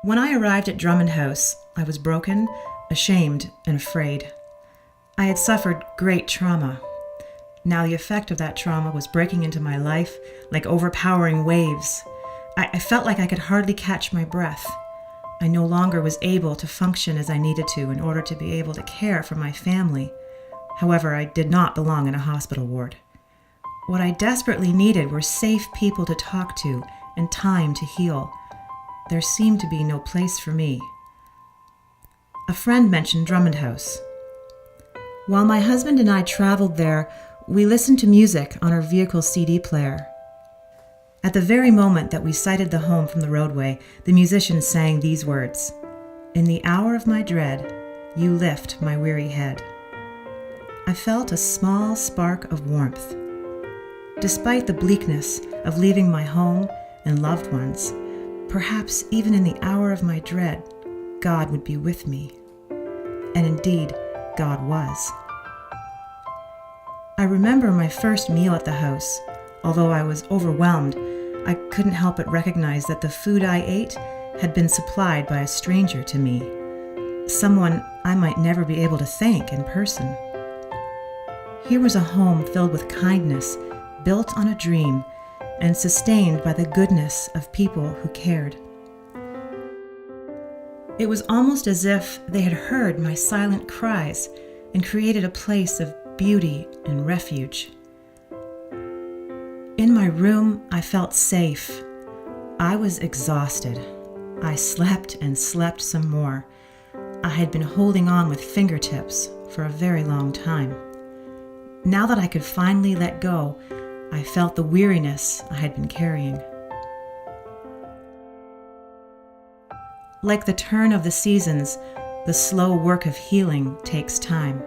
When I arrived at Drummond House, I was broken, ashamed, and afraid. I had suffered great trauma. Now the effect of that trauma was breaking into my life like overpowering waves. I felt like I could hardly catch my breath. I no longer was able to function as I needed to in order to be able to care for my family. However, I did not belong in a hospital ward. What I desperately needed were safe people to talk to and time to heal. There seemed to be no place for me. A friend mentioned Drummond House. While my husband and I traveled there, we listened to music on our vehicle's CD player. At the very moment that we sighted the home from the roadway, the musician sang these words, "In the hour of my dread, you lift my weary head." I felt a small spark of warmth. Despite the bleakness of leaving my home and loved ones, perhaps even in the hour of my dread, God would be with me. And indeed, God was. I remember my first meal at the house. Although I was overwhelmed, I couldn't help but recognize that the food I ate had been supplied by a stranger to me, someone I might never be able to thank in person. Here was a home filled with kindness, built on a dream, and sustained by the goodness of people who cared. It was almost as if they had heard my silent cries and created a place of beauty and refuge. In my room, I felt safe. I was exhausted. I slept and slept some more. I had been holding on with fingertips for a very long time. Now that I could finally let go, I felt the weariness I had been carrying. Like the turn of the seasons, the slow work of healing takes time.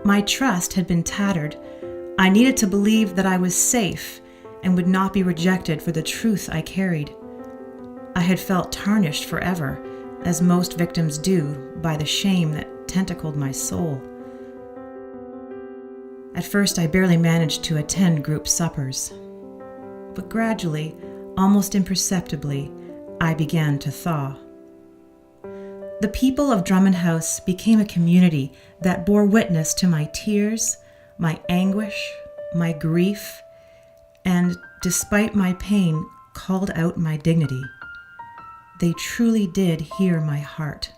My trust had been tattered. I needed to believe that I was safe and would not be rejected for the truth I carried. I had felt tarnished forever, as most victims do, by the shame that tentacled my soul. At first, I barely managed to attend group suppers. But gradually, almost imperceptibly, I began to thaw. The people of Drummond House became a community that bore witness to my tears, my anguish, my grief, and, despite my pain, called out my dignity. They truly did hear my heart.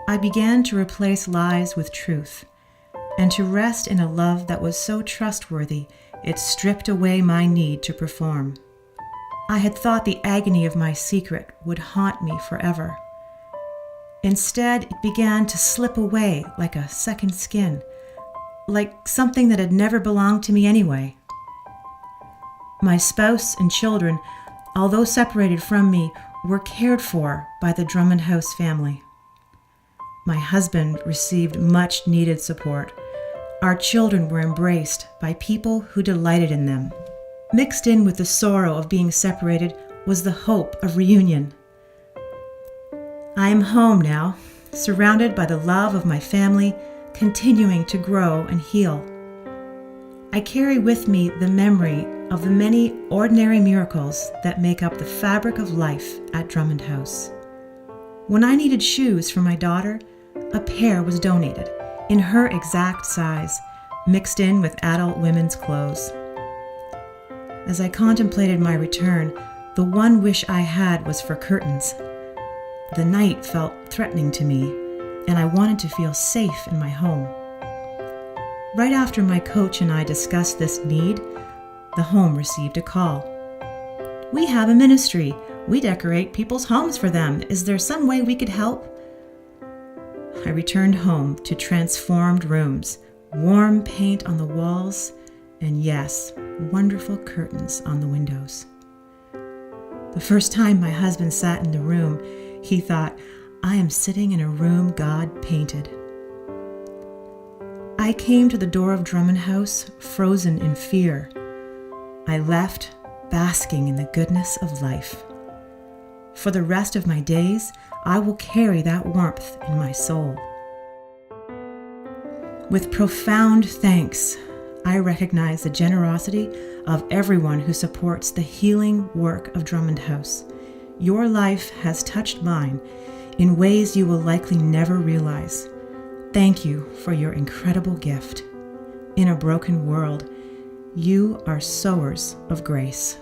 I began to replace lies with truth, and to rest in a love that was so trustworthy it stripped away my need to perform. I had thought the agony of my secret would haunt me forever. Instead, it began to slip away like a second skin, like something that had never belonged to me anyway. My spouse and children, although separated from me, were cared for by the Drummond House family. My husband received much needed support. Our children were embraced by people who delighted in them. Mixed in with the sorrow of being separated was the hope of reunion. I am home now, surrounded by the love of my family, continuing to grow and heal. I carry with me the memory of the many ordinary miracles that make up the fabric of life at Drummond House. When I needed shoes for my daughter, a pair was donated, in her exact size, mixed in with adult women's clothes. As I contemplated my return, the one wish I had was for curtains. The night felt threatening to me, and I wanted to feel safe in my home. Right after my coach and I discussed this need, the home received a call. "We have a ministry. We decorate people's homes for them. Is there some way we could help?" I returned home to transformed rooms, warm paint on the walls, and yes, wonderful curtains on the windows. The first time my husband sat in the room, he thought, "I am sitting in a room God painted." I came to the door of Drummond House frozen in fear. I left basking in the goodness of life. For the rest of my days, I will carry that warmth in my soul. With profound thanks, I recognize the generosity of everyone who supports the healing work of Drummond House. Your life has touched mine in ways you will likely never realize. Thank you for your incredible gift. In a broken world, you are sowers of grace.